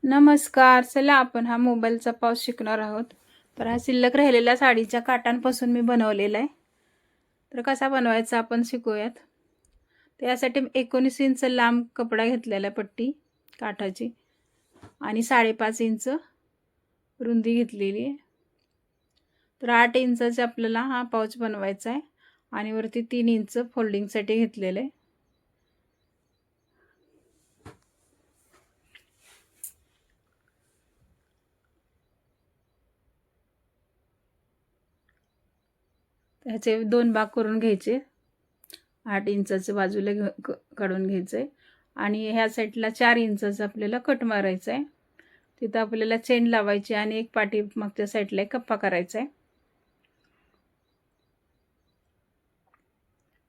नमस्कार. चला आपण हा मोबाईलचा पाऊस शिकणार आहोत. तर हा शिल्लक राहिलेल्या साडीच्या काठांपासून मी बनवलेला आहे. तर कसा बनवायचा आपण शिकूयात. तर यासाठी 19 इंच लांब कपडा घेतलेला आहे, पट्टी काठाची, आणि 5.5 इंच रुंदी घेतलेली आहे. तर 8 इंचाचा आपल्याला हा पाऊच बनवायचा आहे आणि वरती 3 इंच फोल्डिंगसाठी घेतलेलं आहे. ह्याचे 2 भाग करून घ्यायचे. 8 इंचाचं बाजूला काढून घ्यायचं आहे आणि ह्या साईडला 4 इंचाचा आपल्याला कट मारायचा आहे. तिथं आपल्याला चेन लावायची आणि एक पाठी मागच्या साईडला एक कप्पा करायचा आहे.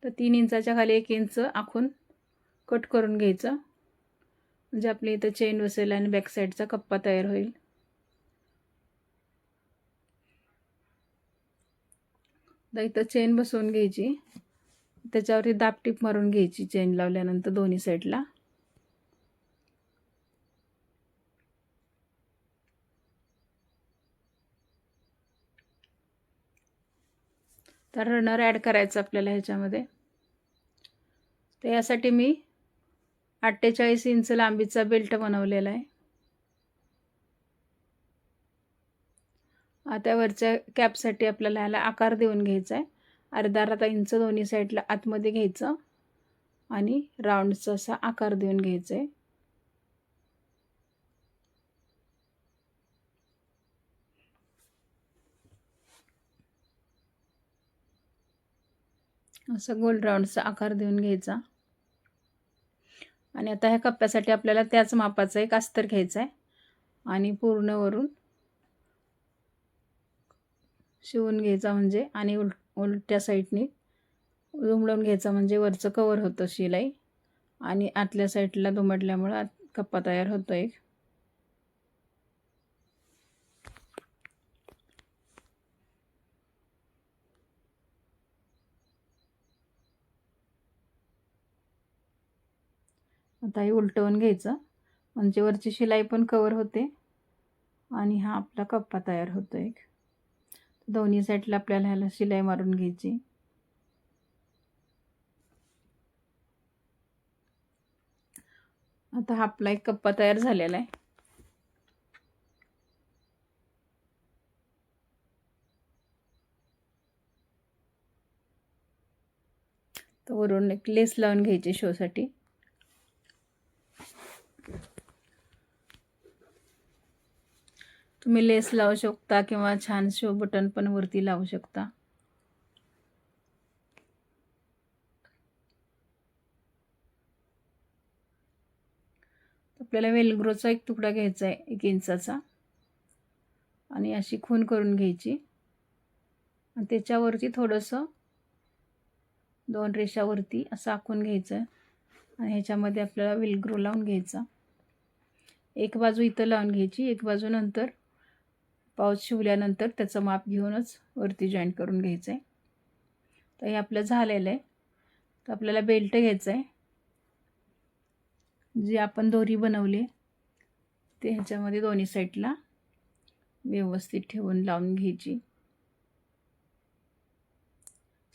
तर 3 इंचाच्या खाली 1 इंच आखून कट करून घ्यायचं, म्हणजे आपल्या इथं चेन बसेल आणि बॅक साईडचा कप्पा तयार होईल. तर इथं चेन बसवून घ्यायची, त्याच्यावरती दाबटीप मारून घ्यायची चेन लावल्यानंतर दोन्ही साईडला. तर रनर ॲड करायचं आपल्याला ह्याच्यामध्ये. तर यासाठी मी 48 इंच लांबीचा बेल्ट बनवलेला आहे. आता वरच्या कॅपसाठी आपल्याला ह्याला आकार देऊन घ्यायचा आहे. अर्धा इंच दोन्ही साईडला आतमध्ये घ्यायचं आणि राऊंडचा असा आकार देऊन घ्यायचा आहे. असं गोल राऊंडचा आकार देऊन घ्यायचा. आणि आता ह्या कप्प्यासाठी आपल्याला त्याच मापाचा एक अस्तर घ्यायचा आहे आणि पूर्ण वरून शिवून घ्यायचा, म्हणजे आणि उलट्या साईडनी दुमडून घ्यायचा, म्हणजे वरचं कवर होतं शिलाई आणि आतल्या साईडला दुमडल्यामुळं कप्पा तयार होतो एक. आता हे उलटवून घ्यायचं, म्हणजे वरची शिलाई पण कवर होते आणि हा आपला कप्पा तयार होतो एक. दोन्ही साईडला आपल्याला ह्याला शिलाई मारून घ्यायची. आता हा आपला एक कप्पा तयार झालेला आहे. तर वरून एक लेस लावून घ्यायची शोसाठी. तुम्ही लेस लावू शकता किंवा छान शो बटन पण वरती लावू शकता. आपल्याला वेलग्रोचा एक तुकडा घ्यायचा आहे 1 इंचाचा आणि अशी खून करून घ्यायची आणि त्याच्यावरती थोडंसं 2 रेषावरती असं आखून घ्यायचं आणि ह्याच्यामध्ये आपल्याला वेलग्रो लावून घ्यायचा. एक बाजू इथं लावून घ्यायची, एक बाजू नंतर पाऊच शिवल्यानंतर त्याचं माप घेऊनच वरती जॉईंट करून घ्यायचं आहे. तर हे आपलं झालेलं आहे. तर आपल्याला बेल्ट घ्यायचा आहे, जी आपण दोरी बनवली ते ह्याच्यामध्ये दोन्ही साईडला व्यवस्थित ठेवून लावून घ्यायची.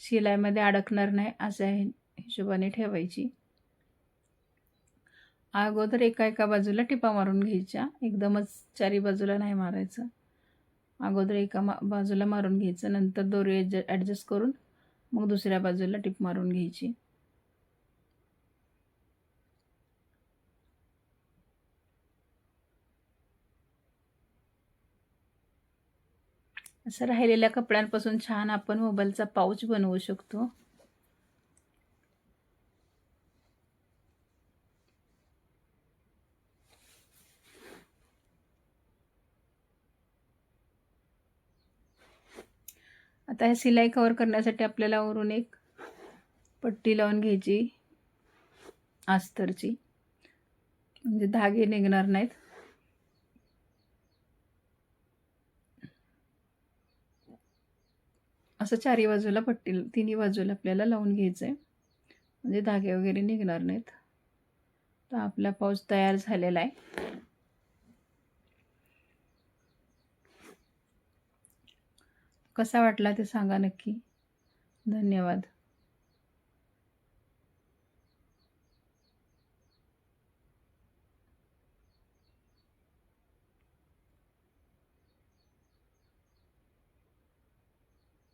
शिलाईमध्ये अडकणार नाही अशा हिशोबाने ठेवायची. अगोदर एका बाजूला टिपा मारून घ्यायच्या, एकदमच चारी बाजूला नाही मारायचं. अगोदर एका बाजूला मारून घ्यायचं, नंतर दोरी ॲडजस्ट करून मग दुसऱ्या बाजूला टिप मारून घ्यायची. असं राहिलेल्या कपड्यांपासून छान आपण मोबाईलचा पाऊच बनवू शकतो. आता हे शिलाई कवर करण्यासाठी आपल्याला वरून एक पट्टी लावून घ्यायची अस्तरची, म्हणजे धागे निघणार नाहीत. असं चारी बाजूला पट्टी, तिन्ही बाजूला आपल्याला लावून घ्यायचं आहे, म्हणजे धागे वगैरे निघणार नाहीत. तर आपला पाऊच तयार झालेला आहे. कसा वाटला ते सांगा नक्की. धन्यवाद.